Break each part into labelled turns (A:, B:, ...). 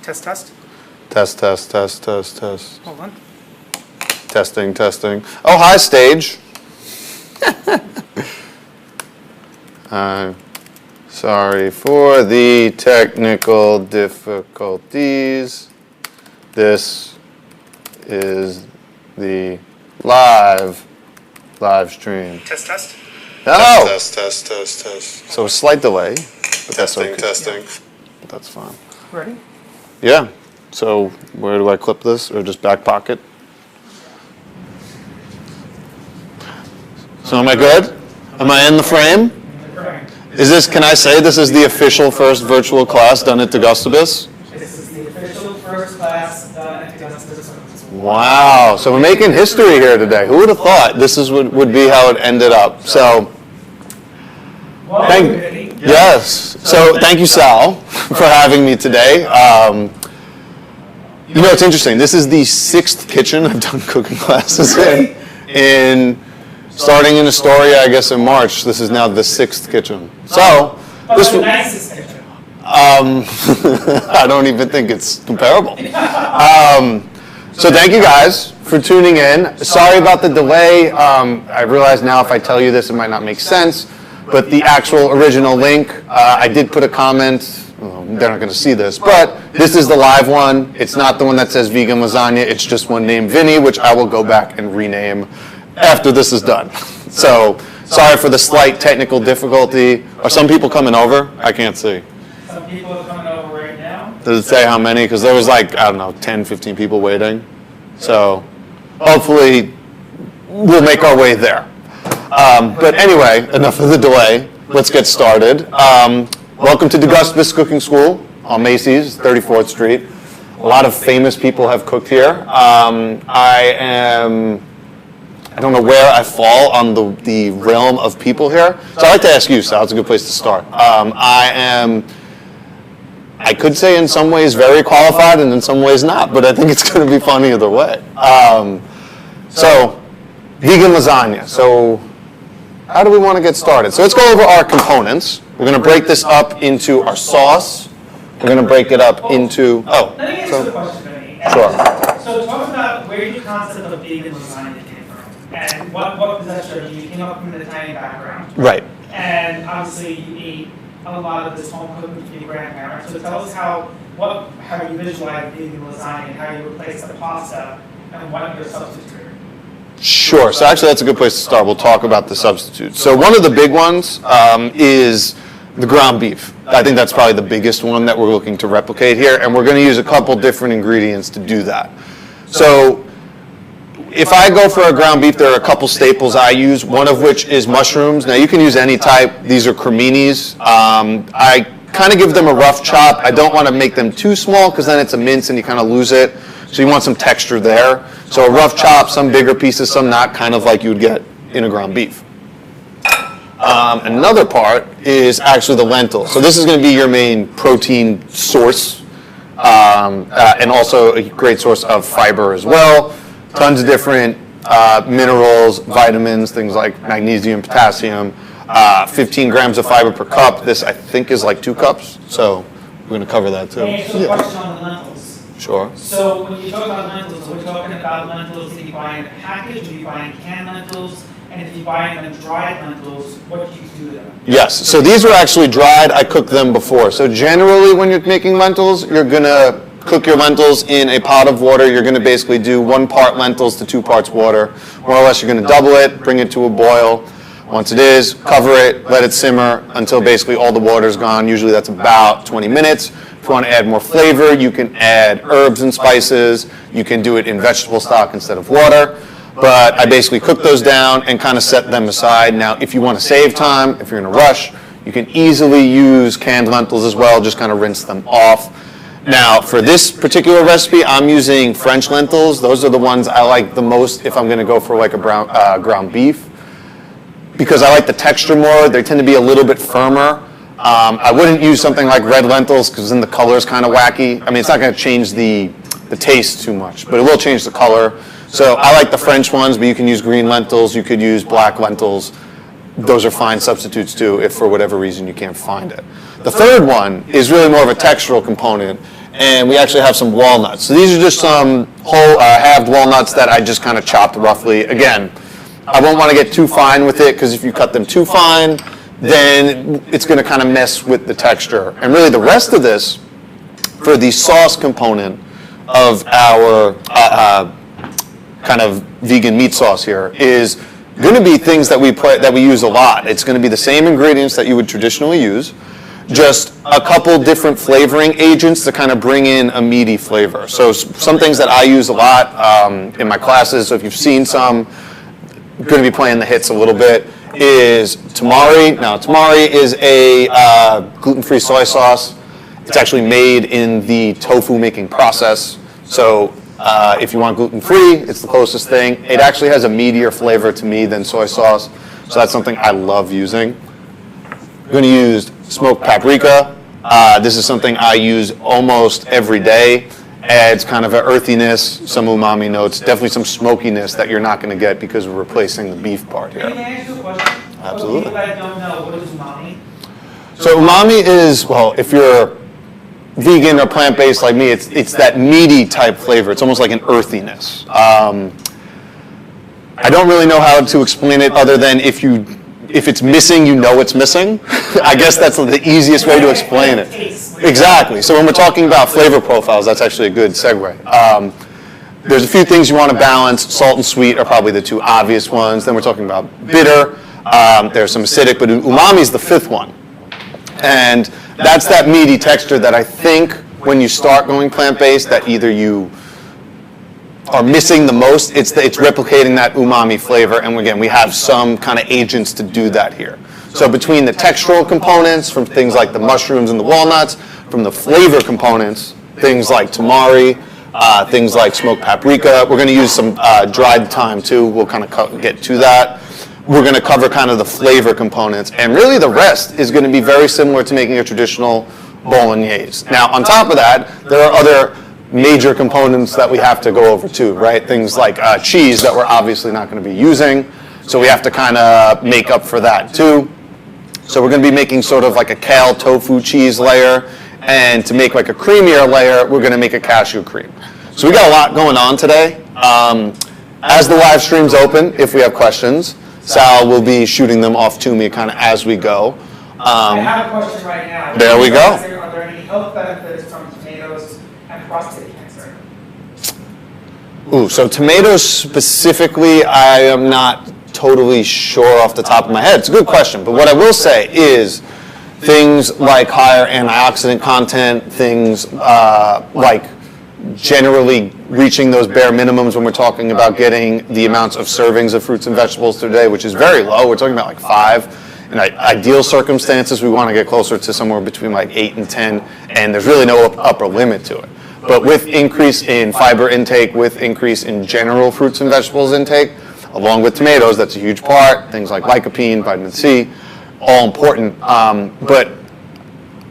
A: Test, test.
B: Test, test, test, test, test.
A: Hold on.
B: Testing, testing. Oh, hi, stage. Sorry for the technical difficulties. This is the live stream.
A: Test, test.
B: Oh!
C: Test, test, test, test.
B: So a slight delay, but that's
C: Testing,
B: okay.
C: testing.
B: But that's fine.
A: Ready?
B: Yeah. So where do I clip this, or just back pocket? So am I good? Am I in the frame? Is this, can I say this is the official first virtual class done at Degustibus?
A: This is the official first class done at Degustibus.
B: Wow, so we're making history here today. Who would have thought this is would be how it ended up? So, thank you, Sal, for having me today. You know, it's interesting. This is the 6th kitchen I've done cooking classes in starting in Astoria, I guess, in March. This is now the 6th kitchen. So, this
A: the nicest kitchen.
B: I don't even think it's comparable. So thank you guys for tuning in. Sorry about the delay. I realize now if I tell you this, it might not make sense. But the actual original link, I did put a comment. Well, they're not going to see this, but this is the live one. It's not the one that says vegan lasagna. It's just one named Vinny, which I will go back and rename after this is done. So sorry for the slight technical difficulty. Are some people coming over? I can't see.
A: Some people are coming over right now.
B: Does it say how many? Because there was like, I don't know, 10, 15 people waiting. So hopefully we'll make our way there. But anyway, enough of the delay. Let's get started. Welcome to Degustibus Cooking School on Macy's, 34th Street. A lot of famous people have cooked here. I don't know where I fall on the realm of people here. So I'd like to ask you, Sal, it's a good place to start. I could say in some ways very qualified and in some ways not, but I think it's going to be fun either way. So, vegan lasagna. So, how do we want to get started? So let's go over our components. We're going to break this up into our sauce. We're going to break it up into,
A: Let me answer the question, Vinny.
B: Sure.
A: So talk about where your concept of vegan lasagna came from, and what possession you came up from an Italian background.
B: Right.
A: And obviously you eat a lot of this home cooking from your grandparents. So tell us how you visualize vegan lasagna and how you replace the pasta and what your substitutes are.
B: Sure. So actually, that's a good place to start. We'll talk about the substitutes. So one of the big ones is the ground beef. I think that's probably the biggest one that we're looking to replicate here, and we're going to use a couple different ingredients to do that. So if I go for a ground beef, there are a couple staples I use, one of which is mushrooms. Now, you can use any type. These are creminis. I kind of give them a rough chop. I don't want to make them too small because then it's a mince and you kind of lose it. So you want some texture there. So a rough chop, some bigger pieces, some not, kind of like you would get in a ground beef. Another part is actually the lentil. So this is going to be your main protein source and also a great source of fiber as well. Tons of different minerals, vitamins, things like magnesium, potassium, 15 grams of fiber per cup. This, I think, is like 2 cups. So we're going to cover that too.
A: Answer the question on the lentils.
B: Sure.
A: So when you talk about lentils, we're talking about lentils that you buy in a package, or you buy in canned lentils, and if you buy them dried lentils, what do you do to them?
B: Yes, so these are actually dried. I cooked them before. So generally when you're making lentils, you're going to cook your lentils in a pot of water. You're going to basically do 1 part lentils to 2 parts water. More or less, you're going to double it, bring it to a boil. Once it is, cover it, let it simmer until basically all the water is gone. Usually that's about 20 minutes. If you want to add more flavor, you can add herbs and spices. You can do it in vegetable stock instead of water. But I basically cook those down and kind of set them aside. Now, if you want to save time, if you're in a rush, you can easily use canned lentils as well, just kind of rinse them off. Now, for this particular recipe, I'm using French lentils. Those are the ones I like the most if I'm going to go for like a ground beef, because I like the texture more. They tend to be a little bit firmer. I wouldn't use something like red lentils because then the color is kind of wacky. I mean, it's not going to change the taste too much, but it will change the color. So I like the French ones, but you can use green lentils. You could use black lentils. Those are fine substitutes too if for whatever reason you can't find it. The third one is really more of a textural component, and we actually have some walnuts. So these are just some whole halved walnuts that I just kind of chopped roughly. Again, I won't want to get too fine with it because if you cut them too fine, then it's going to kind of mess with the texture. And really the rest of this, for the sauce component of our kind of vegan meat sauce here, is going to be things that we use a lot. It's going to be the same ingredients that you would traditionally use, just a couple different flavoring agents to kind of bring in a meaty flavor. So some things that I use a lot in my classes, so if you've seen some, I'm going to be playing the hits a little bit, is Tamari. Now Tamari is a gluten-free soy sauce. It's actually made in the tofu making process. So if you want gluten-free, it's the closest thing. It actually has a meatier flavor to me than soy sauce, so that's something I love using. I'm going to use smoked paprika. This is something I use almost every day. Adds kind of an earthiness, some umami notes, definitely some smokiness that you're not going to get because we're replacing the beef part here.
A: Can I ask you a question?
B: Absolutely.
A: For people that don't know, what is umami?
B: So umami is, well, if you're vegan or plant-based like me, it's that meaty type flavor. It's almost like an earthiness. I don't really know how to explain it other than if it's missing, you know it's missing. I guess that's the easiest way to explain it. Exactly. So when we're talking about flavor profiles, that's actually a good segue. There's a few things you want to balance. Salt and sweet are probably the two obvious ones. Then we're talking about bitter. There's some acidic, but umami is the fifth one. And that's that meaty texture that I think when you start going plant-based that either you are missing the most, it's replicating that umami flavor, and again, we have some kind of agents to do that here. So between the textural components, from things like the mushrooms and the walnuts, from the flavor components, things like tamari, things like smoked paprika, we're going to use some dried thyme too, we'll kind of get to that. We're going to cover kind of the flavor components, and really the rest is going to be very similar to making a traditional Bolognese. Now, on top of that, there are other major components that we have to go over too, right? Things like cheese that we're obviously not going to be using, so we have to kind of make up for that too. So we're going to be making sort of like a kale tofu cheese layer, and to make like a creamier layer, we're going to make a cashew cream. So we got a lot going on today. As the live stream's open, if we have questions, Sal will be shooting them off to me kind of as we go.
A: I have a question right now.
B: There we go.
A: Are there any health benefits from tomatoes and prostate cancer?
B: Ooh, so tomatoes specifically, I am not totally sure off the top of my head. It's a good question, but what I will say is things like higher antioxidant content, things like generally reaching those bare minimums when we're talking about getting the amounts of servings of fruits and vegetables today, which is very low. We're talking about like 5. In ideal circumstances, we want to get closer to somewhere between like 8 and 10, and there's really no upper limit to it. But with increase in fiber intake, with increase in general fruits and vegetables intake, along with tomatoes, that's a huge part. Things like lycopene, vitamin C, all important. But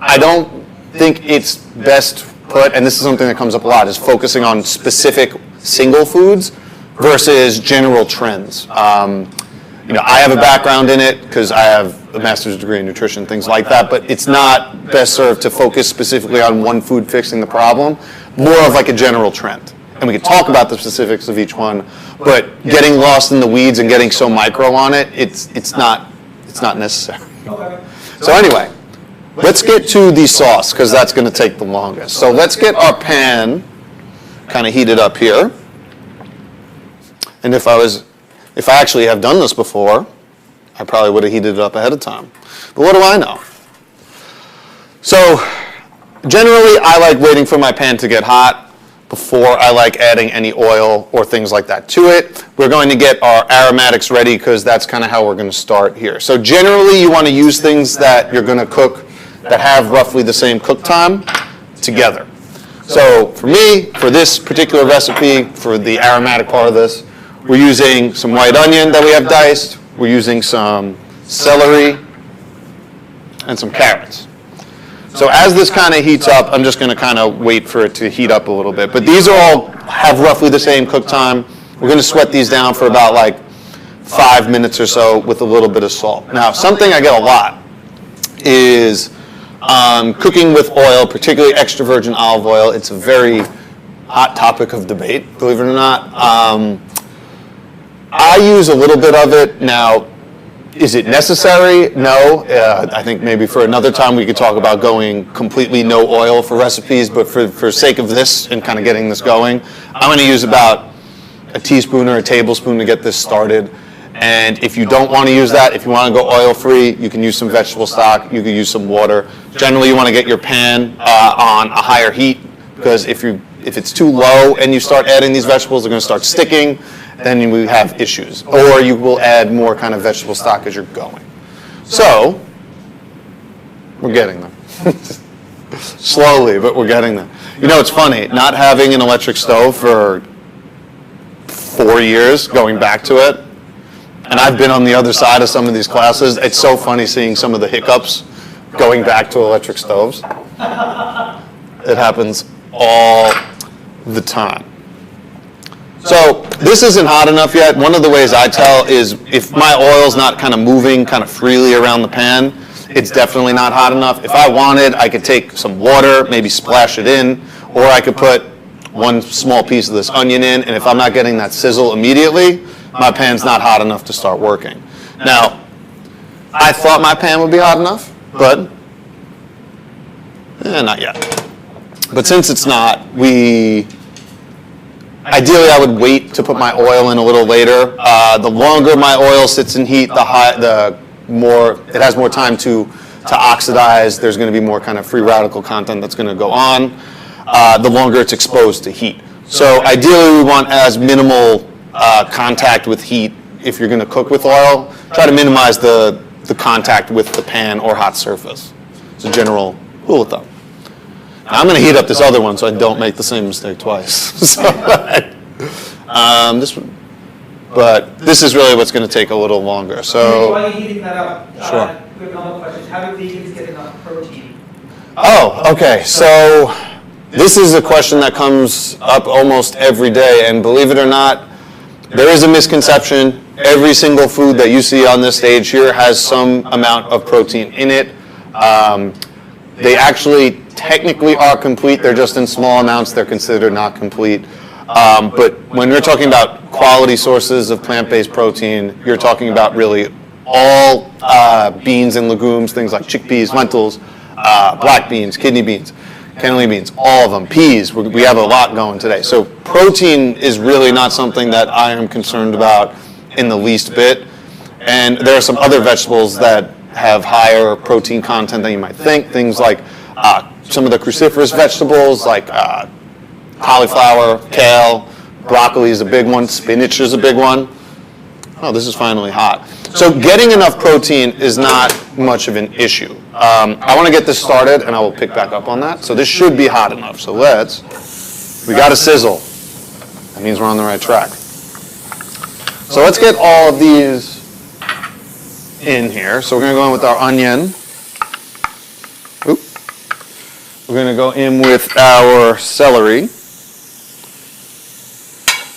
B: I don't think it's best put, and this is something that comes up a lot, is focusing on specific single foods versus general trends. I have a background in it because I have a master's degree in nutrition, things like that, but it's not best served to focus specifically on one food fixing the problem, more of like a general trend. And we can talk about the specifics of each one, but getting lost in the weeds and getting so micro on it, it's not necessary. So anyway, let's get to the sauce because that's going to take the longest. So let's get our pan kind of heated up here. And if I actually have done this before, I probably would have heated it up ahead of time. But what do I know? So generally, I like waiting for my pan to get hot before I like adding any oil or things like that to it. We're going to get our aromatics ready because that's kind of how we're going to start here. So generally, you want to use things that you're going to cook that have roughly the same cook time together. So for me, for this particular recipe, for the aromatic part of this, we're using some white onion that we have diced. We're using some celery and some carrots. So as this kind of heats up, I'm just going to kind of wait for it to heat up a little bit. But these are all have roughly the same cook time. We're going to sweat these down for about like 5 minutes or so with a little bit of salt. Now, something I get a lot is Cooking with oil, particularly extra virgin olive oil, it's a very hot topic of debate, believe it or not. I use a little bit of it. Now, is it necessary? No. I think maybe for another time we could talk about going completely no oil for recipes, but for sake of this and kind of getting this going, I'm going to use about a teaspoon or a tablespoon to get this started. And if you don't want to use that, if you want to go oil-free, you can use some vegetable stock, you can use some water. Generally, you want to get your pan on a higher heat, because if it's too low and you start adding these vegetables, they're going to start sticking, then you have issues. Or you will add more kind of vegetable stock as you're going. So, we're getting there. Slowly, but we're getting there. You know, it's funny, not having an electric stove for 4 years, going back to it, and I've been on the other side of some of these classes. It's so funny seeing some of the hiccups going back to electric stoves. It happens all the time. So this isn't hot enough yet. One of the ways I tell is if my oil's not kind of moving kind of freely around the pan, it's definitely not hot enough. If I wanted, I could take some water, maybe splash it in, or I could put one small piece of this onion in, and if I'm not getting that sizzle immediately, my pan's not hot enough to start working. Now, I thought my pan would be hot enough, but not yet. But since it's not, ideally I would wait to put my oil in a little later. The longer my oil sits in heat, the more it has more time to oxidize. There's going to be more kind of free radical content that's going to go on. The longer it's exposed to heat. So ideally we want as minimal contact with heat if you're going to cook with oil. Try to minimize the contact with the pan or hot surface. It's a general rule of thumb. Now, I'm going to heat up this other one so I don't make the same mistake twice. But this is really what's going to take a little longer. So
A: while you're heating that up,
B: sure.
A: We have another question. How do vegans get enough protein?
B: Oh, okay. So this is a question that comes up almost every day, and believe it or not, there is a misconception. Every single food that you see on this stage here has some amount of protein in it. They actually technically are complete. They're just in small amounts. They're considered not complete. But when we're talking about quality sources of plant-based protein, you're talking about really all beans and legumes, things like chickpeas, lentils, black beans, kidney beans, cannellini beans, all of them, peas. We have a lot going today. So protein is really not something that I am concerned about in the least bit. And there are some other vegetables that have higher protein content than you might think. Things like some of the cruciferous vegetables like cauliflower, kale, broccoli is a big one, spinach is a big one. Oh, this is finally hot. So getting enough protein is not much of an issue. I want to get this started and I will pick back up on that. So this should be hot enough. So we got a sizzle. That means we're on the right track. So let's get all of these in here. So we're going to go in with our onion. We're going to go in with our celery.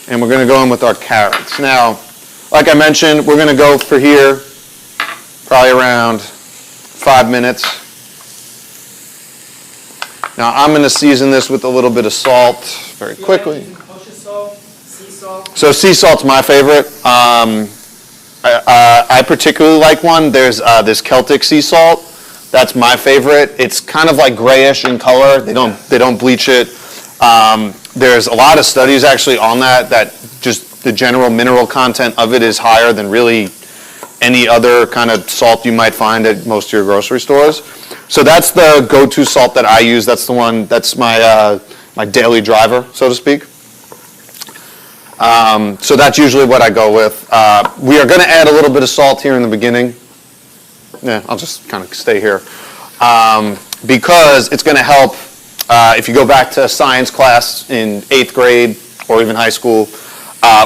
B: And we're going to go in with our carrots. Now, like I mentioned, we're going to go for here probably around 5 minutes. Now, I'm going to season this with a little bit of salt very quickly.
A: Kosher salt, sea salt?
B: So sea salt's my favorite. I particularly like one. There's this Celtic sea salt. That's my favorite. It's kind of like grayish in color. They don't bleach it. There's a lot of studies actually on that just the general mineral content of it is higher than really any other kind of salt you might find at most of your grocery stores. So that's the go-to salt that I use. That's the one, that's my daily driver, so to speak. So that's usually what I go with. We are going to add a little bit of salt here in the beginning. Yeah, I'll just kind of stay here. Because it's going to help, if you go back to science class in 8th grade or even high school,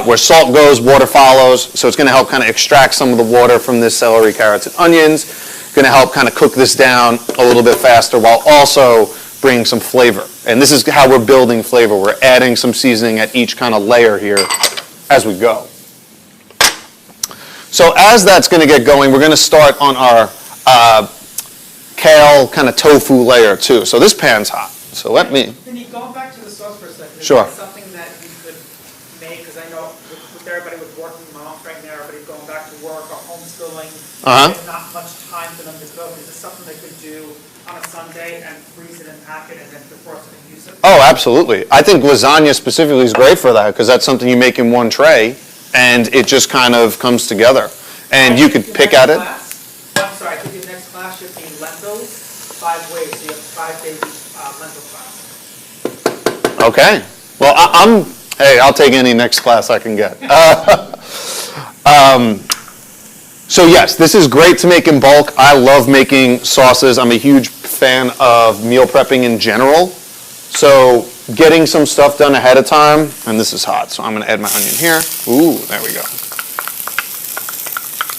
B: where salt goes, water follows. So it's going to help kind of extract some of the water from this celery, carrots, and onions. Going to help kind of cook this down a little bit faster while also bringing some flavor. And this is how we're building flavor. We're adding some seasoning at each kind of layer here as we go. So as that's going to get going, we're going to start on our kale kind of tofu layer too. So this pan's hot. So let me.
A: Vinny, going back to the sauce for a second, is
B: Sure.
A: there something that you could make, because I know with everybody with working moms right now, everybody going back to work or homeschooling, there's not much time for them to cook. Is this something they could do on a Sunday and freeze it and pack it and then defrost it and use it?
B: Oh, absolutely. I think lasagna specifically is great for that because that's something you make in one tray and it just kind of comes together. And you could pick at it.
A: I'm sorry, I think your next class should be lentils, 5 ways. So you have 5 days lentil class.
B: Okay. Well, I'll take any next class I can get. So yes, this is great to make in bulk. I love making sauces. I'm a huge fan of meal prepping in general. So getting some stuff done ahead of time, and this is hot, so I'm going to add my onion here. Ooh, there we go.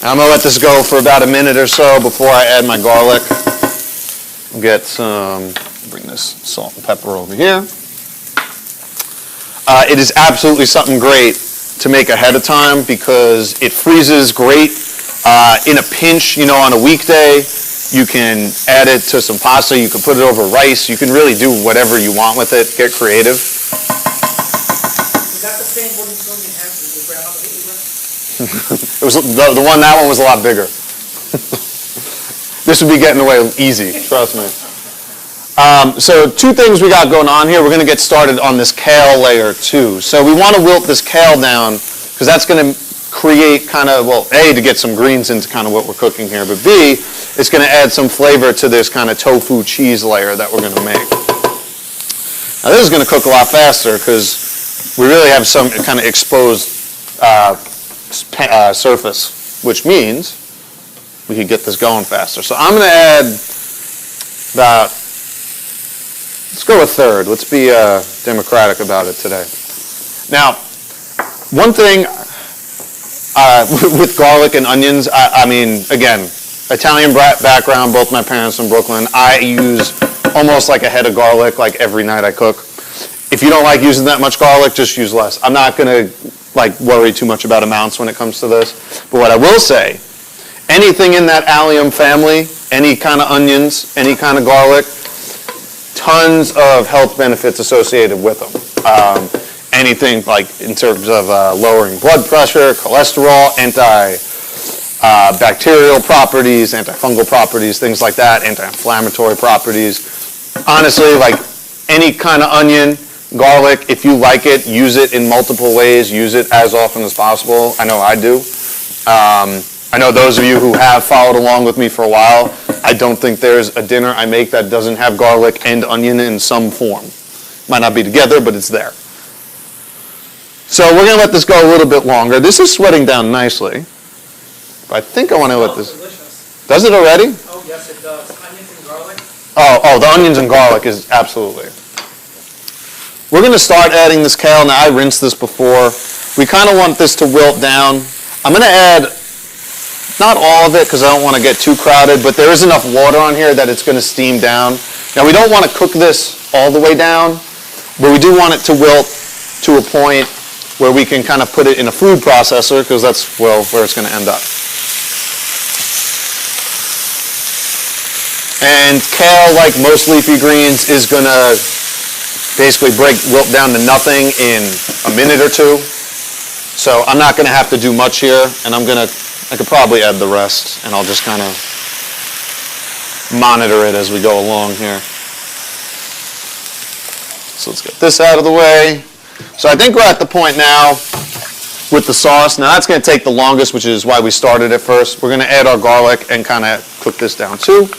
B: I'm going to let this go for about a minute or so before I add my garlic. Get some, bring this salt and pepper over here. It is absolutely something great to make ahead of time because it freezes great. In a pinch, on a weekday, you can add it to some pasta, you can put it over rice, you can really do whatever you want with it, get creative.
A: Is that the same wooden spoon you had with your grandmother hit you with?
B: It was that one was a lot bigger. This would be getting away easy, trust me. So 2 things we got going on here. We're going to get started on this kale layer too. So we want to wilt this kale down because that's going to create kind of, well, A, to get some greens into kind of what we're cooking here, but B, it's going to add some flavor to this kind of tofu cheese layer that we're going to make. Now this is going to cook a lot faster because we really have some kind of exposed surface, which means we could get this going faster. So I'm going to add about, let's go a third. Let's be democratic about it today. Now, one thing with garlic and onions, I mean, again, Italian background, both my parents from Brooklyn. I use almost like a head of garlic like every night I cook. If you don't like using that much garlic, just use less. I'm not going to worry too much about amounts when it comes to this. But what I will say, anything in that allium family, any kind of onions, any kind of garlic, tons of health benefits associated with them. Anything like in terms of lowering blood pressure, cholesterol, anti-bacterial properties, antifungal properties, things like that, anti-inflammatory properties. Honestly, like any kind of onion, garlic, if you like it, use it in multiple ways, use it as often as possible. I know I do. I know those of you who have followed along with me for a while, I don't think there's a dinner I make that doesn't have garlic and onion in some form. Might not be together, but it's there. So we're going to let this go a little bit longer. This is sweating down nicely. But I think I want to let this...
A: Delicious.
B: Does it already?
A: Oh, yes, it does. Onions and garlic.
B: Oh, the onions and garlic is absolutely. We're going to start adding this kale. Now, I rinsed this before. We kind of want this to wilt down. I'm going to add, not all of it because I don't want to get too crowded, but there is enough water on here that it's going to steam down. Now, we don't want to cook this all the way down, but we do want it to wilt to a point where we can kind of put it in a food processor because that's, well, where it's going to end up. And kale, like most leafy greens, is going to basically wilt down to nothing in a minute or 2. So I'm not going to have to do much here, and I could probably add the rest, and I'll just kind of monitor it as we go along here. So let's get this out of the way. So I think we're at the point now with the sauce. Now that's going to take the longest, which is why we started it first. We're going to add our garlic and kind of cook this down too.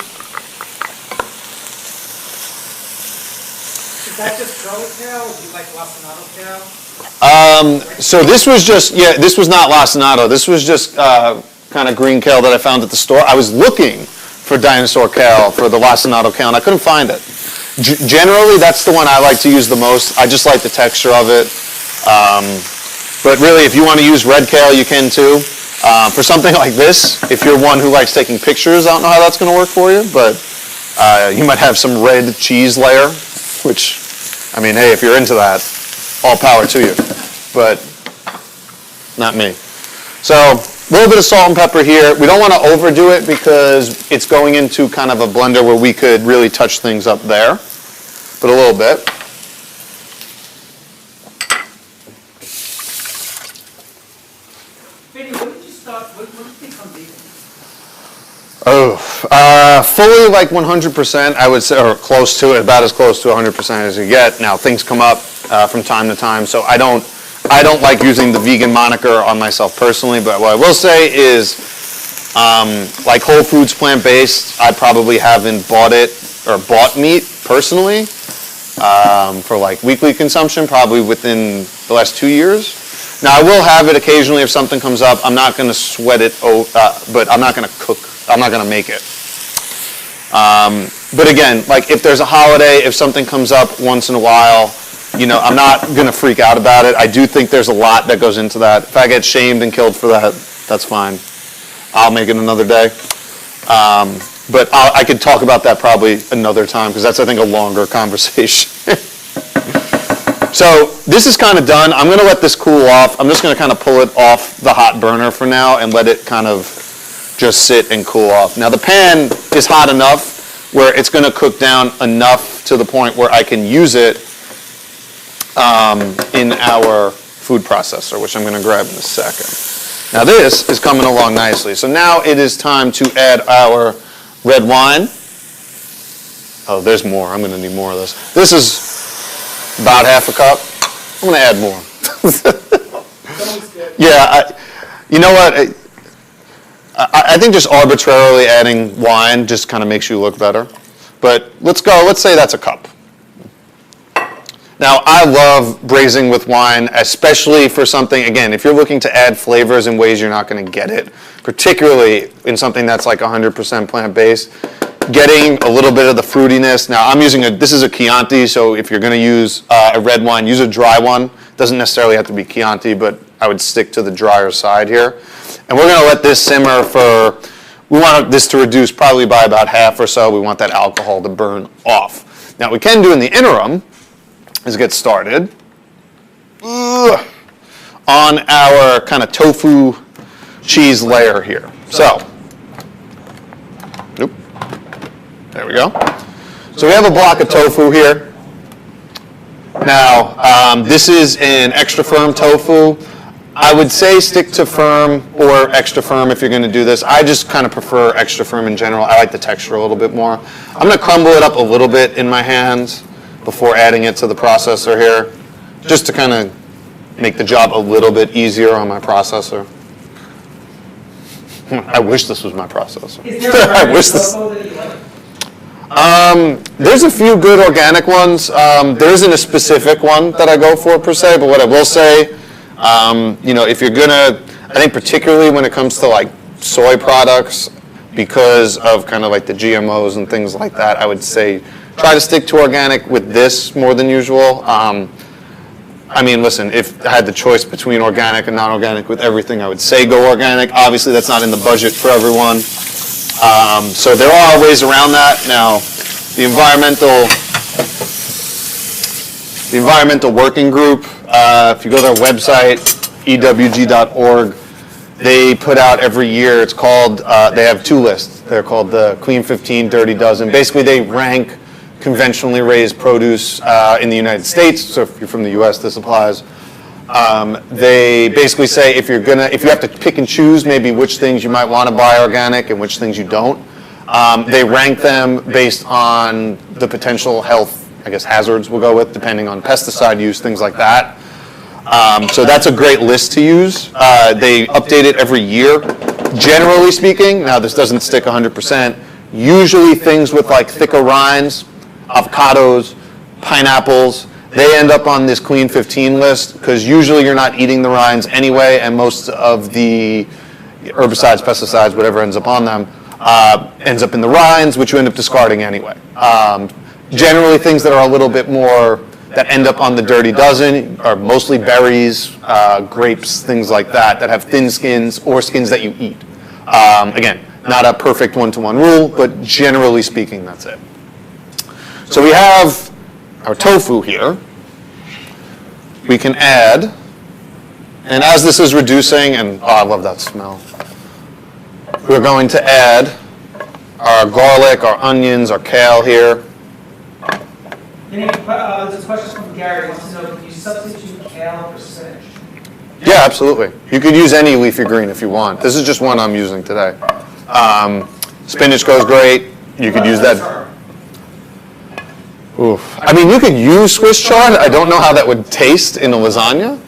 A: Is that just garlic kale, or do you like lacinato kale?
B: So this was just, this was not lacinato. This was just kind of green kale that I found at the store. I was looking for dinosaur kale, for the lacinato kale, and I couldn't find it. Generally, that's the one I like to use the most. I just like the texture of it. But really, if you want to use red kale, you can too. For something like this, if you're one who likes taking pictures, I don't know how that's going to work for you, but you might have some red cheese layer, which, I mean, hey, if you're into that, all power to you. But not me. So little bit of salt and pepper here. We don't want to overdo it because it's going into kind of a blender where we could really touch things up there, but a little bit.
A: Vinny, when did you start, when did you become vegan?
B: Fully like 100%, I would say, or close to it, about as close to 100% as you get. Now, things come up from time to time, so I don't like using the vegan moniker on myself personally, but what I will say is, like Whole Foods plant-based, I probably haven't bought meat personally for like weekly consumption, probably within the last 2 years. Now, I will have it occasionally if something comes up. I'm not going to sweat it, but I'm not going to cook. I'm not going to make it. But again, like if there's a holiday, if something comes up once in a while, I'm not going to freak out about it. I do think there's a lot that goes into that. If I get shamed and killed for that, that's fine. I'll make it another day. But I could talk about that probably another time because that's, I think, a longer conversation. So this is kind of done. I'm going to let this cool off. I'm just going to kind of pull it off the hot burner for now and let it kind of just sit and cool off. Now the pan is hot enough where it's going to cook down enough to the point where I can use it in our food processor, which I'm going to grab in a second. Now this is coming along nicely. So now it is time to add our red wine. Oh, there's more. I'm going to need more of this. This is about half a cup. I'm going to add more. Yeah, you know what? I think just arbitrarily adding wine just kind of makes you look better. But let's say that's a cup. Now, I love braising with wine, especially for something, again, if you're looking to add flavors in ways you're not going to get it, particularly in something that's like 100% plant-based, getting a little bit of the fruitiness. Now, I'm using this is a Chianti, so if you're going to use a red wine, use a dry one. Doesn't necessarily have to be Chianti, but I would stick to the drier side here. And we're going to let this simmer we want this to reduce probably by about half or so. We want that alcohol to burn off. Now, what we can do in the interim is get started on our kind of tofu cheese layer here. So, there we go. So we have a block of tofu here. Now, this is an extra firm tofu. I would say stick to firm or extra firm if you're going to do this. I just kind of prefer extra firm in general. I like the texture a little bit more. I'm going to crumble it up a little bit in my hands before adding it to the processor here, just to kind of make the job a little bit easier on my processor. I wish this was my processor.
A: Is there a
B: I wish this.
A: tofu that you like?
B: There's a few good organic ones. There isn't a specific one that I go for per se, but what I will say, if you're gonna, I think particularly when it comes to like soy products, because of kind of like the GMOs and things like that, I would say try to stick to organic with this more than usual. I mean, listen, if I had the choice between organic and non-organic with everything, I would say go organic. Obviously, that's not in the budget for everyone. So there are ways around that. Now, the environmental working group, if you go to their website, ewg.org, they put out every year, it's called, they have two lists. They're called the Clean 15, Dirty Dozen. Basically, they rank conventionally raised produce in the United States. So if you're from the US, this applies. They basically say if you have to pick and choose maybe which things you might want to buy organic and which things you don't, they rank them based on the potential health, I guess, hazards we'll go with, depending on pesticide use, things like that. So that's a great list to use. They update it every year. Generally speaking, now this doesn't stick 100%, usually things with like thicker rinds, avocados, pineapples, they end up on this Clean 15 list because usually you're not eating the rinds anyway, and most of the herbicides, pesticides, whatever ends up on them, ends up in the rinds, which you end up discarding anyway. Generally things that are a little bit more, that end up on the Dirty Dozen are mostly berries, grapes, things like that have thin skins or skins that you eat. Again, not a perfect one-to-one rule, but generally speaking, that's it. So we have our tofu here. We can add, and as this is reducing, and oh, I love that smell. We're going to add our garlic, our onions, our kale here.
A: There's a question from Gary. He wants to know, can you substitute kale for spinach?
B: Yeah, absolutely. You could use any leafy green if you want. This is just one I'm using today. Spinach goes great. You could use that. Oof. I mean, you could use Swiss chard. I don't know how that would taste in a lasagna.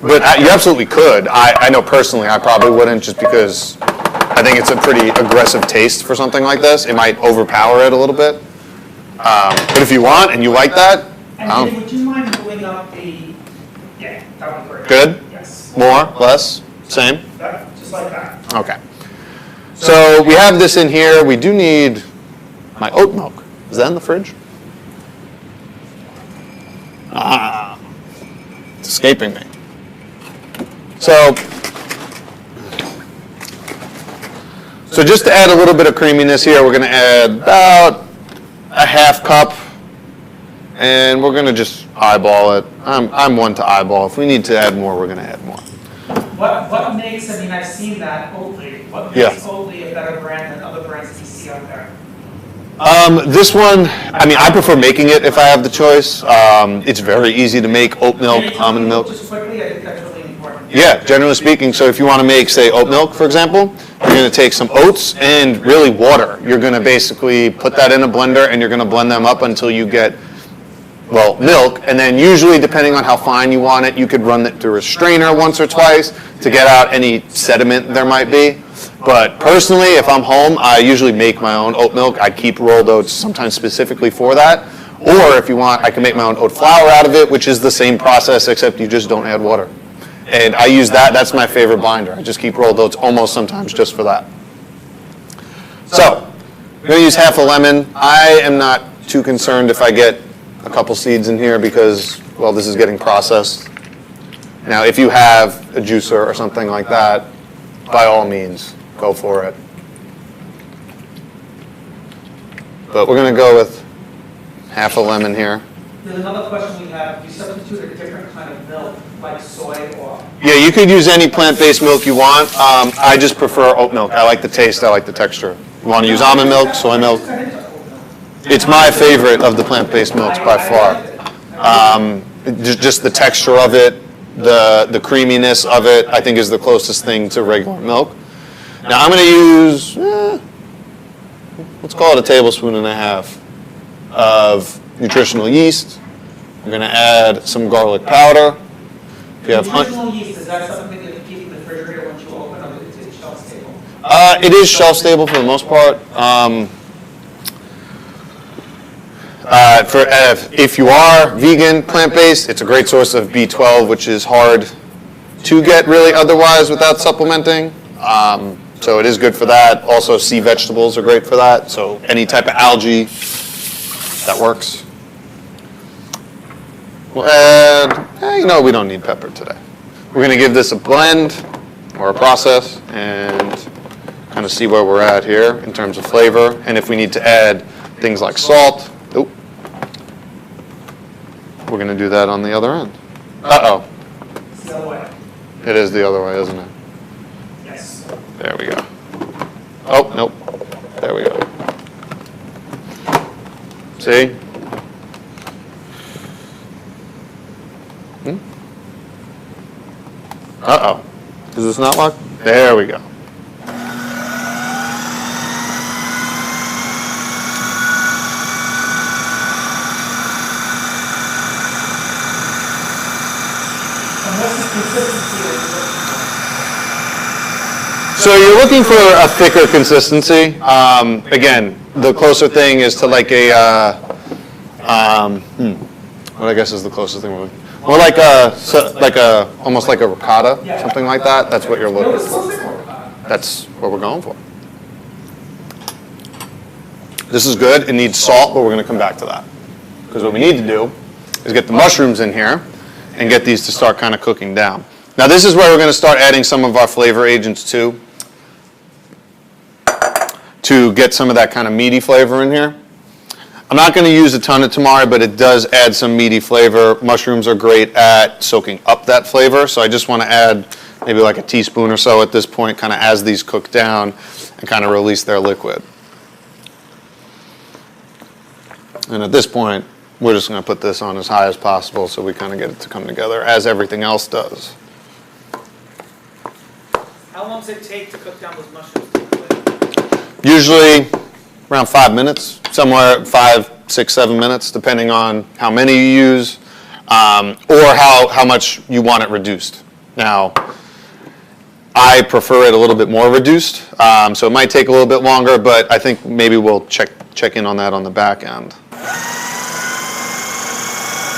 B: But you absolutely could. I know personally I probably wouldn't, just because I think it's a pretty aggressive taste for something like this. It might overpower it a little bit. But if you want and you like that,
A: and would you mind moving up the? Yeah, that would be great.
B: Good?
A: Yes.
B: More? Less? Same?
A: Just like that.
B: Okay. So we have this in here. We do need my oat milk. Is that in the fridge? It's escaping me. So just to add a little bit of creaminess here, we're going to add about a half cup, and we're going to just eyeball it. I'm one to eyeball. If we need to add more, we're going to add more.
A: What makes, I mean, I've seen that Oatly. What makes Oatly a better brand than other brands that you see out there?
B: This one, I mean, I prefer making it if I have the choice. It's very easy to make oat milk, almond milk.
A: Just quickly, I think that's really important.
B: Yeah, generally speaking. So if you want to make, say, oat milk, for example, you're going to take some oats and really water. You're going to basically put that in a blender, and you're going to blend them up until you get, well, milk. And then usually, depending on how fine you want it, you could run it through a strainer once or twice to get out any sediment there might be. But personally, if I'm home, I usually make my own oat milk. I keep rolled oats sometimes specifically for that. Or if you want, I can make my own oat flour out of it, which is the same process, except you just don't add water. And I use that. That's my favorite binder. I just keep rolled oats almost sometimes just for that. So I'm going to use half a lemon. I am not too concerned if I get a couple seeds in here because, well, this is getting processed. Now, if you have a juicer or something like that, by all means, go for it. But we're going to go with half a lemon here.
A: There's another question we have. You substitute a different kind of milk, like soy or?
B: Yeah, you could use any plant-based milk you want. I just prefer oat milk. I like the taste. I like the texture. You want to use almond milk, soy milk? It's my favorite of the plant-based milks by far. Just the texture of it, the creaminess of it, I think is the closest thing to regular milk. Now I'm going to use, let's call it a tablespoon and a half of nutritional yeast. I'm going to add some garlic powder. If you have
A: nutritional yeast, is that something that you keep in the refrigerator once you open it? It's shelf stable?
B: It is shelf stable for the most part. If you are vegan, plant-based, it's a great source of B12, which is hard to get really otherwise without supplementing. So it is good for that. Also, sea vegetables are great for that. So any type of algae, that works. We'll add, we don't need pepper today. We're going to give this a blend or a process and kind of see where we're at here in terms of flavor. And if we need to add things like salt, we're going to do that on the other end. Uh-oh.
A: It's the other way.
B: It is the other way, isn't it?
A: Yes.
B: There we go. Oh, nope. There we go. See? Uh-oh. Does this not work? There we go. So you're looking for a thicker consistency. Again, the closer thing is to like a, what I guess is the closest thing we're looking. More like almost like a ricotta, something like that. That's what you're looking for. That's what we're going for. This is good. It needs salt, but we're going to come back to that. Because what we need to do is get the mushrooms in here and get these to start kind of cooking down. Now this is where we're going to start adding some of our flavor agents too, to get some of that kind of meaty flavor in here. I'm not going to use a ton of tamari, but it does add some meaty flavor. Mushrooms are great at soaking up that flavor, so I just want to add maybe like a teaspoon or so at this point, kind of as these cook down and kind of release their liquid. And at this point, we're just going to put this on as high as possible so we kind of get it to come together as everything else does.
A: How long does it take to cook down those mushrooms typically?
B: Usually around 5 minutes, somewhere 5, 6, 7 minutes, depending on how many you use or how much you want it reduced. Now, I prefer it a little bit more reduced, so it might take a little bit longer, but I think maybe we'll check in on that on the back end.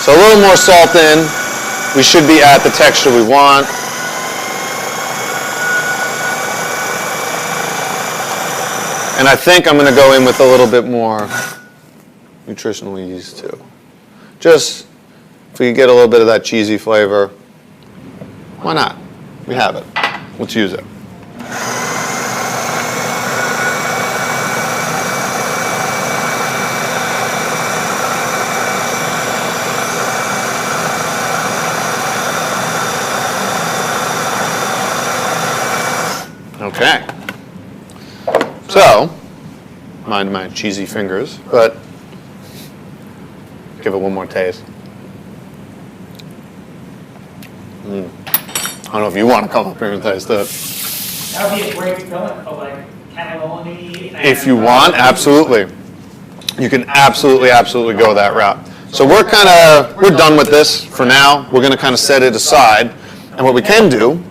B: So a little more salt in. We should be at the texture we want. And I think I'm going to go in with a little bit more nutritional yeast too. Just if we get a little bit of that cheesy flavor, why not? We have it. Let's use it. Okay. So, mind my cheesy fingers, but give it one more taste. I don't know if you want to come up here and taste it.
A: That would be a great filling for like cannelloni.
B: If you want, absolutely. You can absolutely go that route. So we're done with this for now. We're going to kind of set it aside. And what we can do,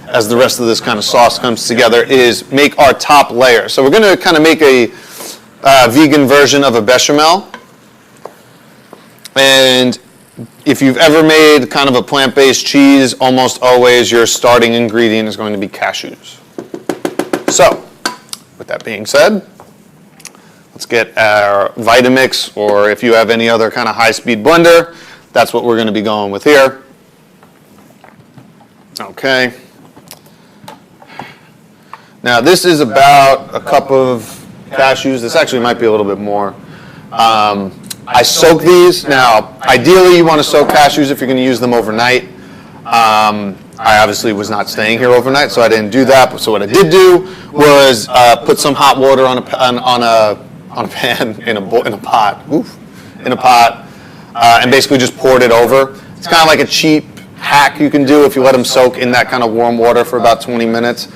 B: as the rest of this kind of sauce comes together, is make our top layer. So we're going to kind of make a vegan version of a bechamel. And if you've ever made kind of a plant-based cheese, almost always your starting ingredient is going to be cashews. So, with that being said, let's get our Vitamix, or if you have any other kind of high-speed blender, that's what we're going to be going with here. Okay. Now this is about a cup of cashews. This actually might be a little bit more. I soak these. Now, ideally you want to soak cashews if you're going to use them overnight. I obviously was not staying here overnight, so I didn't do that. So what I did do was put some hot water on a pan in a pot, and basically just poured it over. It's kind of like a cheap hack you can do if you let them soak in that kind of warm water for about 20 minutes.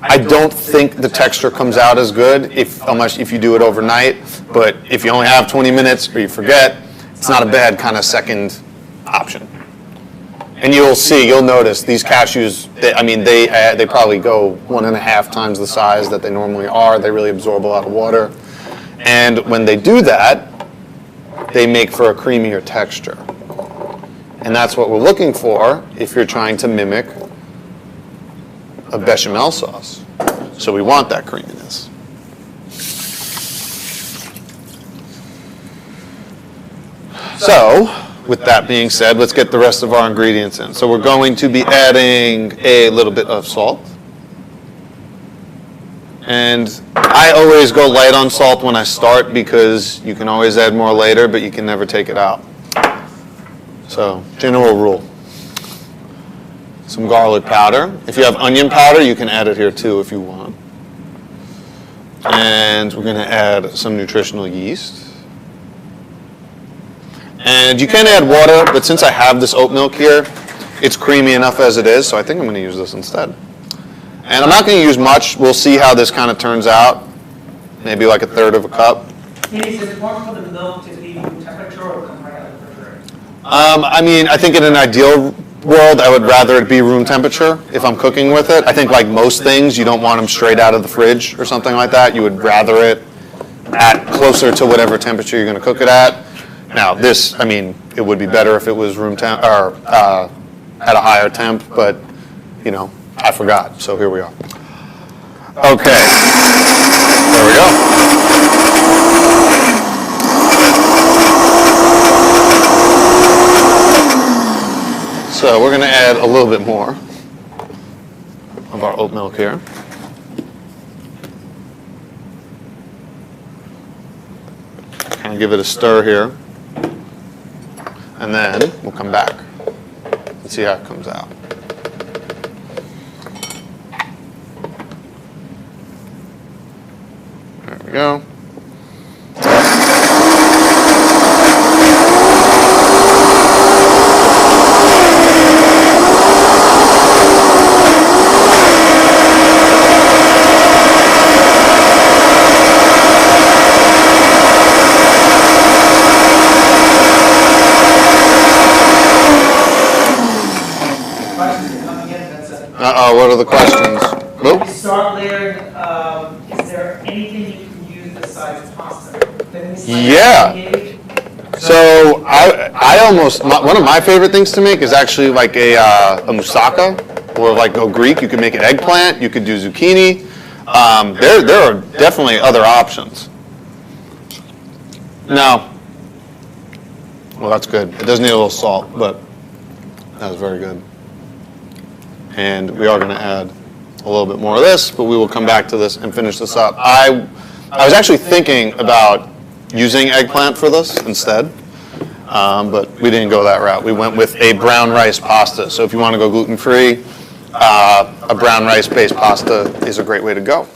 B: I don't think the texture comes out as good if you do it overnight, but if you only have 20 minutes or you forget, it's not a bad kind of second option. And you'll notice these cashews, they probably go 1.5 times the size that they normally are. They really absorb a lot of water. And when they do that, they make for a creamier texture. And that's what we're looking for if you're trying to mimic a bechamel sauce. So we want that creaminess. So, with that being said, let's get the rest of our ingredients in. So we're going to be adding a little bit of salt. And I always go light on salt when I start because you can always add more later, but you can never take it out. So, general rule. Some garlic powder. If you have onion powder, you can add it here too if you want. And we're going to add some nutritional yeast. And you can add water, but since I have this oat milk here, it's creamy enough as it is, so I think I'm going to use this instead. And I'm not going to use much. We'll see how this kind of turns out. Maybe like 1/3 of a cup.
A: Is it important for the milk to be room temperature or come right out of the refrigerator?
B: I think in an ideal world, I would rather it be room temperature if I'm cooking with it. I think like most things, you don't want them straight out of the fridge or something like that. You would rather it at closer to whatever temperature you're going to cook it at. Now this, it would be better if it was room temp or at a higher temp, but I forgot. So here we are. Okay, there we go. So we're going to add a little bit more of our oat milk here. Kind of give it a stir here. And then we'll come back and see how it comes out. go. Uh-oh, what are the questions?
A: When you start layering, is there anything you can use besides pasta?
B: Yeah. So I almost, one of my favorite things to make is actually like a moussaka, or like go Greek. You could make an eggplant, you could do zucchini. There are definitely other options. No. Well, that's good. It does need a little salt, but that was very good. And we are going to add a little bit more of this, but we will come back to this and finish this up. I was actually thinking about using eggplant for this instead, but we didn't go that route. We went with a brown rice pasta. So if you want to go gluten-free, a brown rice-based pasta is a great way to go.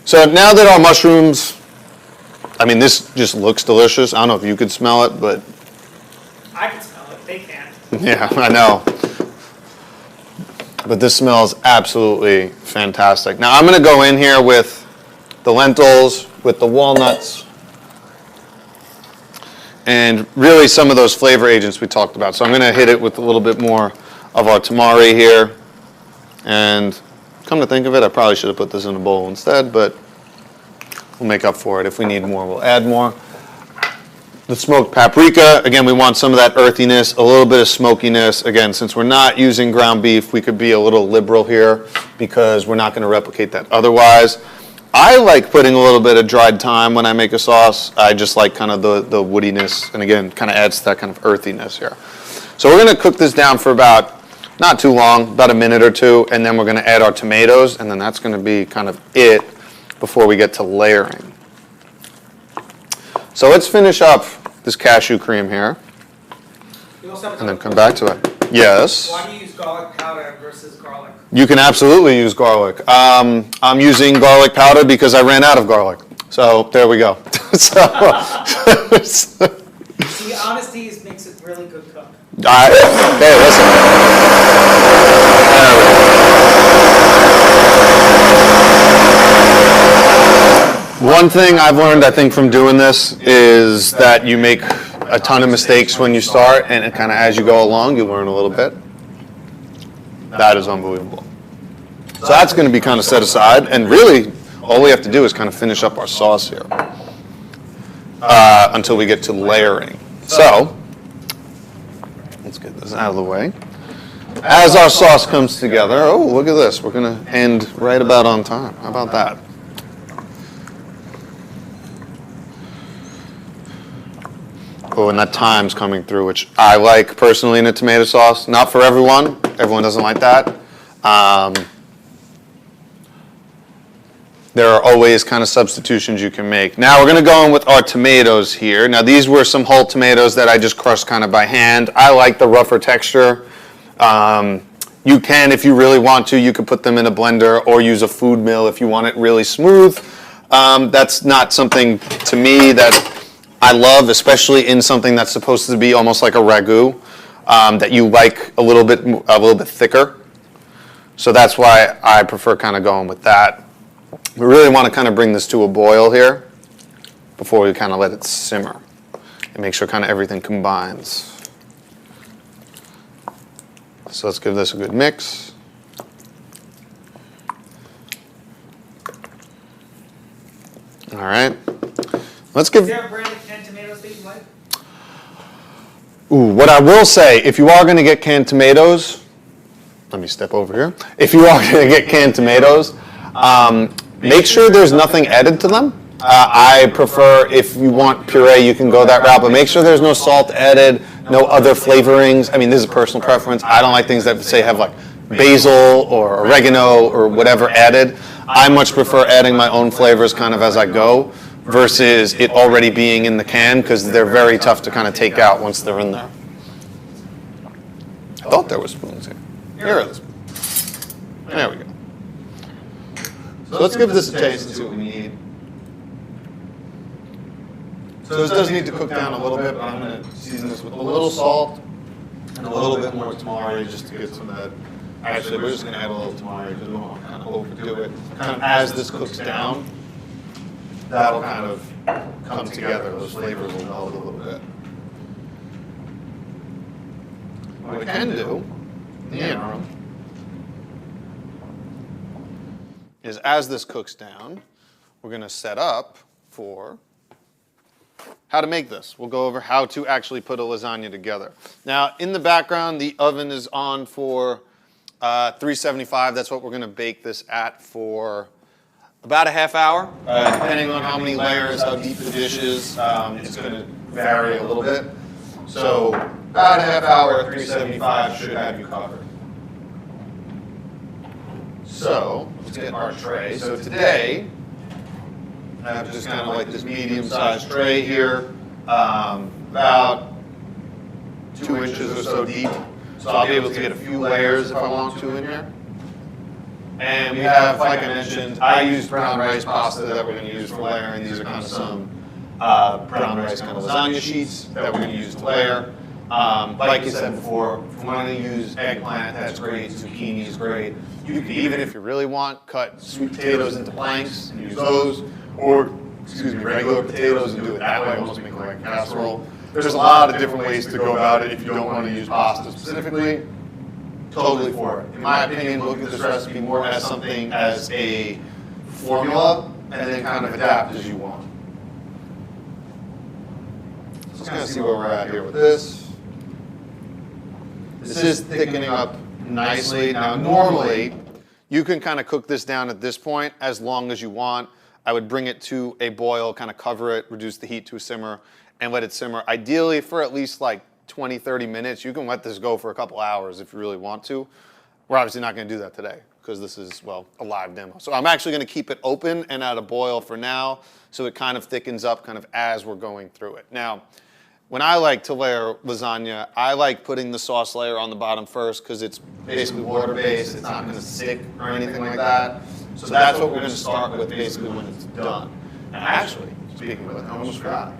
B: So now that our mushrooms, I mean, this just looks delicious. I don't know if you could smell it, but...
A: I can smell it. They can't.
B: Yeah, I know. But this smells absolutely fantastic. Now I'm going to go in here with the lentils, with the walnuts, and really some of those flavor agents we talked about. So I'm going to hit it with a little bit more of our tamari here. And come to think of it, I probably should have put this in a bowl instead, but we'll make up for it. If we need more, we'll add more. The smoked paprika, again, we want some of that earthiness, a little bit of smokiness. Again, since we're not using ground beef, we could be a little liberal here because we're not going to replicate that otherwise. I like putting a little bit of dried thyme when I make a sauce. I just like kind of the woodiness, and again, kind of adds to that kind of earthiness here. So we're going to cook this down for about, not too long, about a minute or two, and then we're going to add our tomatoes, and then that's going to be kind of it before we get to layering. So let's finish up this cashew cream here, and then come back to it. Yes?
A: Why do you use garlic powder versus garlic?
B: You can absolutely use garlic. I'm using garlic powder because I ran out of garlic. So there we go.
A: See, honesty makes it really good cook.
B: Hey, listen. There we go. One thing I've learned, I think, from doing this is that you make a ton of mistakes when you start, and kind of as you go along, you learn a little bit. That is unbelievable. So that's going to be kind of set aside, and really, all we have to do is kind of finish up our sauce here until we get to layering. So let's get this out of the way. As our sauce comes together, oh, look at this. We're going to end right about on time. How about that? Oh, and that thyme's coming through, which I like personally in a tomato sauce. Not for everyone. Everyone doesn't like that. There are always kind of substitutions you can make. Now we're going to go in with our tomatoes here. Now these were some whole tomatoes that I just crushed kind of by hand. I like the rougher texture. You can, if you really want to, you could put them in a blender or use a food mill if you want it really smooth. That's not something to me that I love, especially in something that's supposed to be almost like a ragu, that you like a little bit thicker. So that's why I prefer kind of going with that. We really want to kind of bring this to a boil here before we kind of let it simmer and make sure kind of everything combines. So let's give this a good mix. All right. Let's give.
A: Is there a brand of canned tomatoes that you like?
B: Ooh, what I will say, if you are going to get canned tomatoes, let me step over here. If you are going to get canned tomatoes, make sure there's nothing added to them. I prefer, if you want puree, you can go that route, but make sure there's no salt added, no other flavorings. I mean, this is a personal preference. I don't like things that say have like basil or oregano or whatever added. I much prefer adding my own flavors kind of as I go versus it already being in the can, because they're very tough to kind of take out once they're in there. I thought there were spoons here. Here are the spoons. There we go. So let's give this a taste and see what we need. So this does need to cook down a little bit, but I'm going to season this with a little salt and a little bit more tamari just to get some of that. Actually, we're just going to add a little tamari because we don't want to kind of overdo it. Kind of as this cooks down, that'll kind of come together. Those flavors will meld a little bit. What I can do in the interim is as this cooks down, we're going to set up for how to make this. We'll go over how to actually put a lasagna together. Now, in the background, the oven is on for 375. That's what we're going to bake this at for about a half hour. Depending on how many layers, how deep the dish is, it's going to vary a little bit. So about a half hour at 375 should have you covered. So let's get our tray. So today, I have just kind of like this medium-sized tray here, about 2 inches or so deep. So I'll be able to get a few layers if I want to in here. And we have, like I mentioned, I used brown rice pasta that we're going to use for layering. These are kind of some brown rice kind of lasagna sheets that we're going to use to layer. Like you said before, if you want to use eggplant, that's great. Zucchini is great. You can, even if you really want, cut sweet potatoes into planks and use those, or regular potatoes and do it that way, almost make it like a casserole. There's a lot of different ways to go about it if you don't want to use pasta specifically. Totally for it. In my opinion, look at this recipe more as something as a formula and then kind of adapt as you want. So let's kind of see where we're at here with this. This is thickening up nicely. Now, normally, you can kind of cook this down at this point as long as you want. I would bring it to a boil, kind of cover it, reduce the heat to a simmer, and let it simmer. Ideally, for at least like 20, 30 minutes. You can let this go for a couple hours if you really want to. We're obviously not going to do that today because this is, well, a live demo. So I'm actually going to keep it open and at a boil for now so it kind of thickens up kind of as we're going through it. Now, when I like to layer lasagna, I like putting the sauce layer on the bottom first because it's basically water-based. It's not going to stick or anything like that. So that's what we're going to start with basically when it's done. And actually, speaking of it, I almost forgot.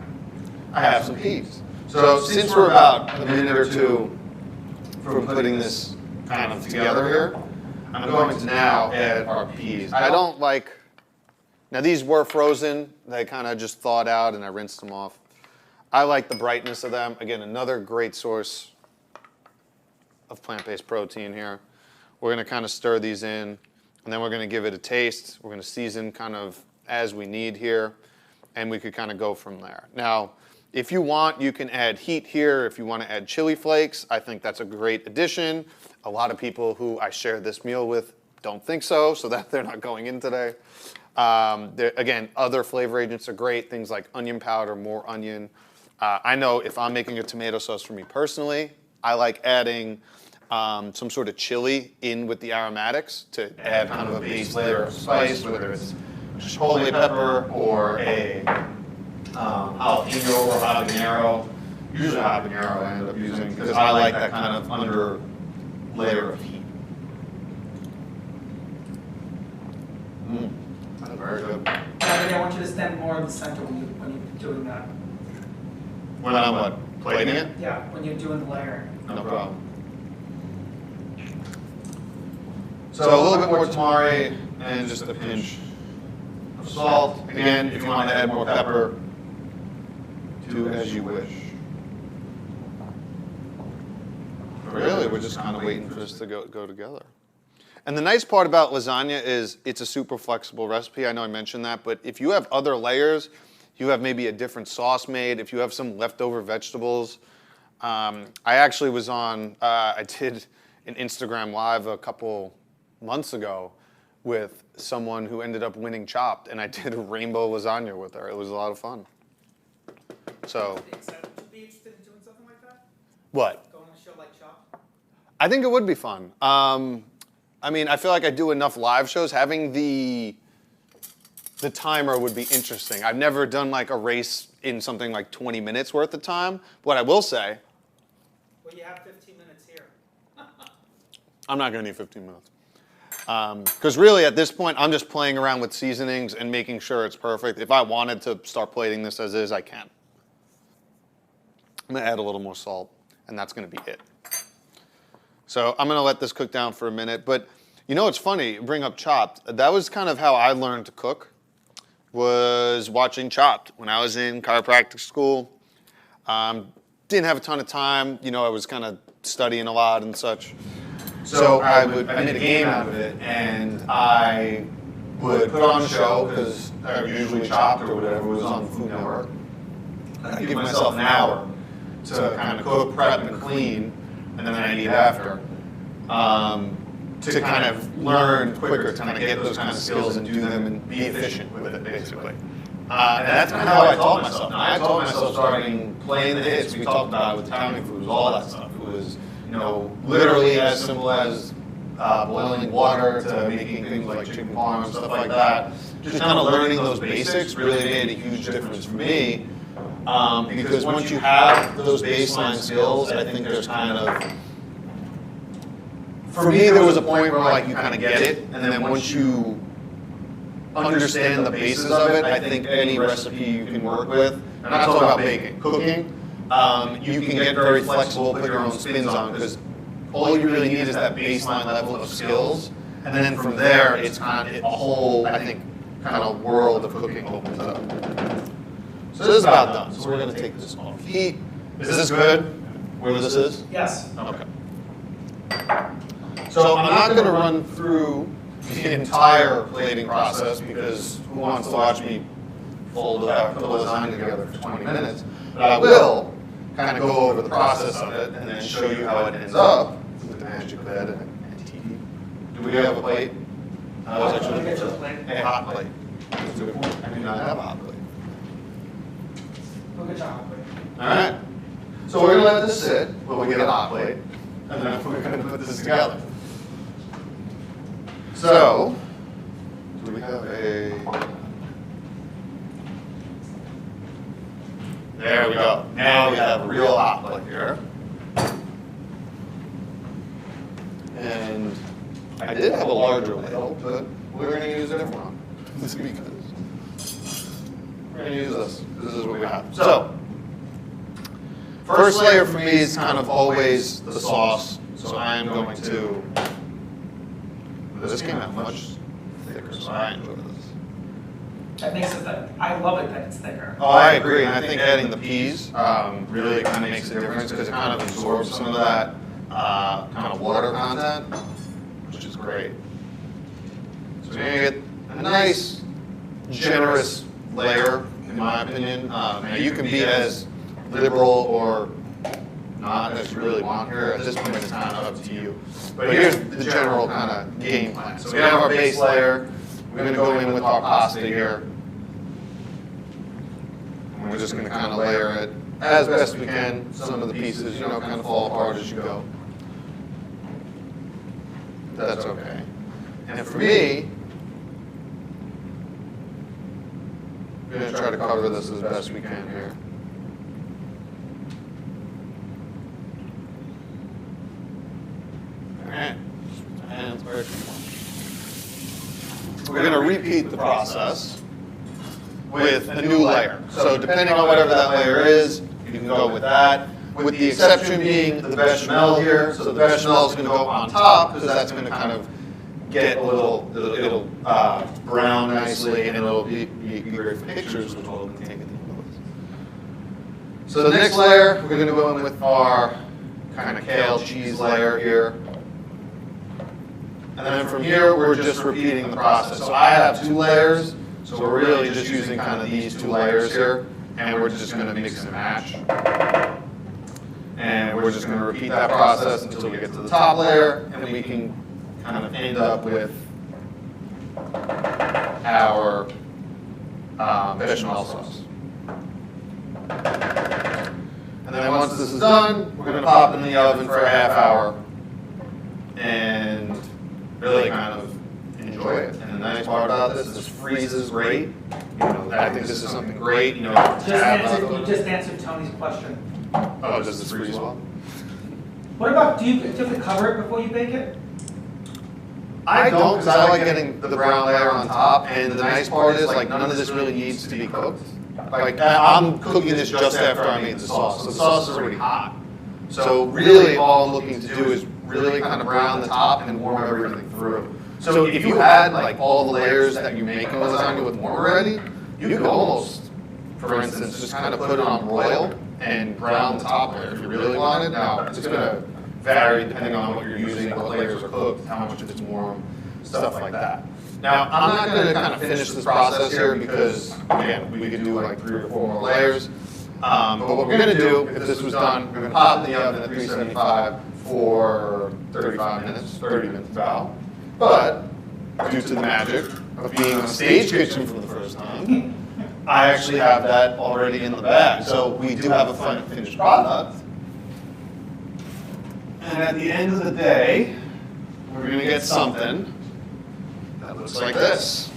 B: I have some peas. So since we're about a minute or two from putting this kind of together here, I'm going to now add our peas. I don't like, now these were frozen. They kind of just thawed out and I rinsed them off. I like the brightness of them. Again, another great source of plant-based protein here. We're going to kind of stir these in and then we're going to give it a taste. We're going to season kind of as we need here and we could kind of go from there. Now, if you want, you can add heat here. If you want to add chili flakes, I think that's a great addition. A lot of people who I share this meal with don't think so that they're not going in today. Again, other flavor agents are great, things like onion powder, more onion. I know if I'm making a tomato sauce for me personally, I like adding some sort of chili in with the aromatics to add kind of a base layer of spice, whether it's chipotle pepper or a jalapeno or habanero. Usually habanero I end up using because I like that kind of under layer of heat. That's very good.
A: I want you to stand more in the center when you're doing that.
B: When I'm what? Plating it?
A: Yeah, when you're doing the layering.
B: No problem. So a little bit more tamari and just a pinch of salt. Again, if you want to add more pepper, do as you wish. Really, we're just kind of waiting for this to go together. And the nice part about lasagna is it's a super flexible recipe. I know I mentioned that, but if you have other layers, you have maybe a different sauce made, if you have some leftover vegetables. I actually was on, I did an Instagram Live a couple months ago with someone who ended up winning Chopped, and I did a rainbow lasagna with her. It was a lot of fun. So.
A: Would you be interested in doing something like that?
B: What?
A: Going on a show like Chopped?
B: I think it would be fun. I mean, I feel like I do enough live shows. Having the timer would be interesting. I've never done like a race in something like 20 minutes worth of time. What I will say.
A: Well, you have 15 minutes here.
B: I'm not going to need 15 minutes. Because really at this point, I'm just playing around with seasonings and making sure it's perfect. If I wanted to start plating this as is, I can. I'm gonna add a little more salt, and that's gonna be it. So I'm gonna let this cook down for a minute, but you know, it's funny, bring up Chopped. That was kind of how I learned to cook, was watching Chopped. When I was in chiropractic school, didn't have a ton of time, you know, I was kind of studying a lot and such. So I made a game out of it, and I would put on a show, because I usually Chopped or whatever was on the Food Network. I'd give myself an hour to kind of cook, prep, and clean, and then I'd eat after. To kind of learn quicker, to kind of get those kind of skills and do them and be efficient with it, basically. And that's kind of how I taught myself. And I taught myself starting playing the hits we talked about with Italian foods, all that stuff. It was, you know, literally as simple as boiling water to making things like chicken parm, stuff like that. Just kind of learning those basics really made a huge difference for me. Because once you have those baseline skills, I think there's kind of, for me, there was a point where like you kind of get it, and then once you understand the basis of it, I think any recipe you can work with, and I'm not talking about baking, cooking, you can get very flexible, put your own spins on, because all you really need is that baseline level of skills, and then from there, it's kind of a whole, I think, kind of world of cooking opens up. So this is about done. So we're going to take this off heat. Is this good? Where this is?
A: Yes.
B: Okay. So I'm not going to run through the entire plating process, because who wants to watch me fold the lasagna together for 20 minutes? But I will kind of go over the process of it and then show you how it ends up with the magic bed and TV. Do we have a plate? Actually, a hot plate. That's a good point. I do not have a hot plate.
A: Look at chocolate.
B: All right. So we're going to let this sit while we get a hot plate, and then we're going to put this together. So, do we have a... There we go. Now we have a real hot plate here. And I did have a larger ladle, but we're going to use a different one. Because we're going to use this. This is what we have. So, first layer for me is kind of always the sauce. So I am going to... This came out much thicker, so I enjoy this.
A: That makes it thick. I love it that it's thicker.
B: Oh, I agree. And I think adding the peas really kind of makes a difference, because it kind of absorbs some of that kind of water content, which is great. So you're going to get a nice, generous layer, in my opinion. Now you can be as liberal or not as you really want here. At this point, it's kind of up to you. But here's the general kind of game plan. So we have our base layer. We're going to go in with our pasta here. And we're just going to kind of layer it as best we can. Some of the pieces, you know, kind of fall apart as you go. That's okay. And for me, we're going to try to cover this as best we can here. We're going to repeat the process with a new layer. So depending on whatever that layer is, you can go with that. With the exception being the bechamel here. So the bechamel is going to go on top, because that's going to kind of get a little, it'll brown nicely, and it'll be great for pictures, which we'll take it. So the next layer, we're going to go in with our kind of kale cheese layer here. And then from here, we're just repeating the process. So I have 2 layers, so we're really just using kind of these 2 layers here, and we're just going to mix and match. And we're just going to repeat that process until we get to the top layer, and we can kind of end up with our bechamel sauce. And then once this is done, we're going to pop it in the oven for a half hour and really kind of enjoy it. And the nice part about this is this freezes great. You know, I think this is something great. You know,
A: You just answered Tony's question.
B: Oh, does this freeze well?
A: What about, do you have to cover it before you bake it?
B: I don't, because I like getting the brown layer on top. And the nice part is, like, none of this really needs to be cooked. Like, I'm cooking this just after I made the sauce, so the sauce is already hot. So really, all I'm looking to do is really kind of brown the top and warm everything through. So if you had like all the layers that you make in lasagna with warm already, you could almost, for instance, just kind of put it on broil and brown the top layer if you really wanted. Now, it's going to vary depending on what you're using, what layers are cooked, how much of it's warm, stuff like that. Now, I'm not going to kind of finish this process here because, again, we could do like 3 or 4 more layers. But what we're going to do, if this was done, we're going to pop it in the oven at 375 for 35 minutes, 30 minutes about. But due to the magic of being in a stage kitchen for the first time, I actually have that already in the bag. So we do have a final finished product. And at the end of the day, we're going to get something that looks like this.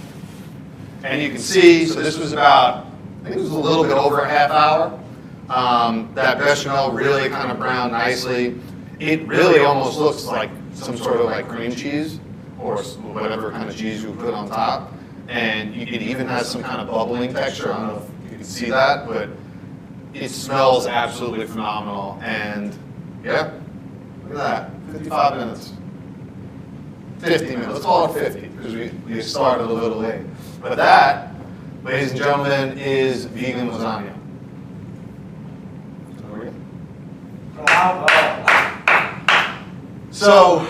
B: And you can see, so this was about, I think it was a little bit over a half hour. That bechamel really kind of browned nicely. It really almost looks like some sort of like cream cheese or whatever kind of cheese you put on top. And it even has some kind of bubbling texture. I don't know if you can see that, but it smells absolutely phenomenal. And yeah, look at that, 55 minutes. 50 minutes, let's call it 50, because we started a little late. But that, ladies and gentlemen, is vegan lasagna. So,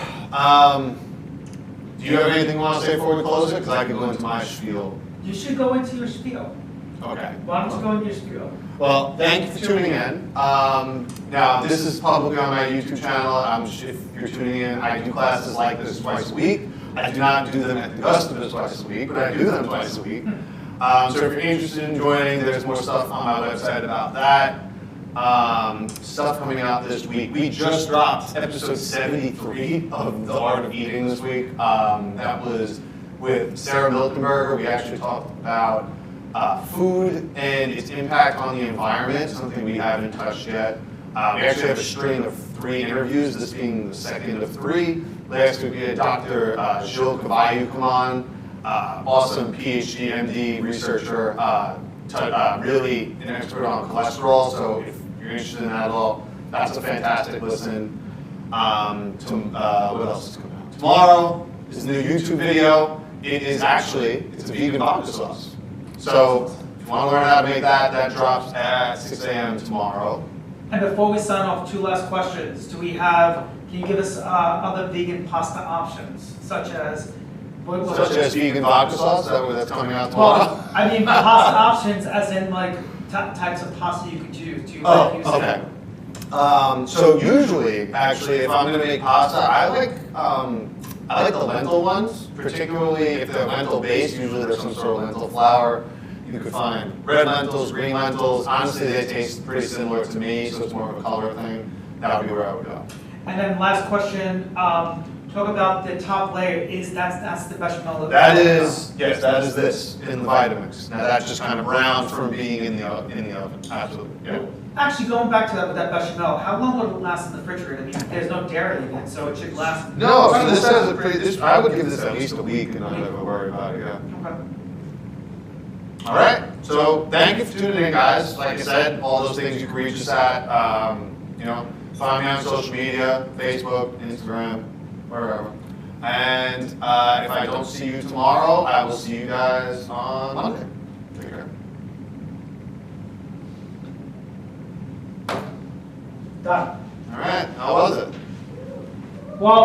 B: do you have anything you want to say before we close it? Because I can go into my spiel.
A: You should go into your spiel.
B: Okay.
A: Why don't you go into your spiel?
B: Well, thank you for tuning in. Now, this is publicly on my YouTube channel. If you're tuning in, I do classes like this twice a week. I do not do them at Degustibus twice a week, but I do them twice a week. So if you're interested in joining, there's more stuff on my website about that. Stuff coming out this week. We just dropped episode 73 of The Art of Eating this week. That was with Sarah Miltenberger. We actually talked about food and its impact on the environment, something we haven't touched yet. We actually have a string of 3 interviews, this being the second of 3. Last week we had Dr. Gilles Cavallo come on, awesome PhD, MD researcher, really an expert on cholesterol, so if you're interested in that at all, that's a fantastic listen. What else is coming out? Tomorrow is a new YouTube video. It's a vegan vodka sauce. So if you want to learn how to make that, that drops at 6 a.m. tomorrow.
A: And before we sign off, 2 last questions. Can you give us other vegan pasta options, such as?
B: Such as vegan vodka sauce, is that what that's coming out tomorrow?
A: Well, I mean pasta options as in like types of pasta you could use. Do you like using?
B: Okay. So usually, actually, if I'm going to make pasta, I like the lentil ones, particularly if they're lentil based. Usually there's some sort of lentil flour. You could find red lentils, green lentils. Honestly, they taste pretty similar to me, so it's more of a color thing. That would be where I would go.
A: And then last question, talk about the top layer. That's the bechamel?
B: That is this in the Vitamix. Now that's just kind of brown from being in the oven. Absolutely. Yeah.
A: Actually, going back to that with that bechamel, how long would it last in the refrigerator? I mean, there's no dairy in it, so it should last.
B: No, so this has a pretty. I would give this at least a week and not ever worry about it. Yeah.
A: Okay.
B: All right. So thank you for tuning in, guys. Like I said, all those things you can reach us at. Find me on social media, Facebook, Instagram, wherever. And if I don't see you tomorrow, I will see you guys on Monday. Take care.
A: Done.
B: All right. How was it?
A: Well.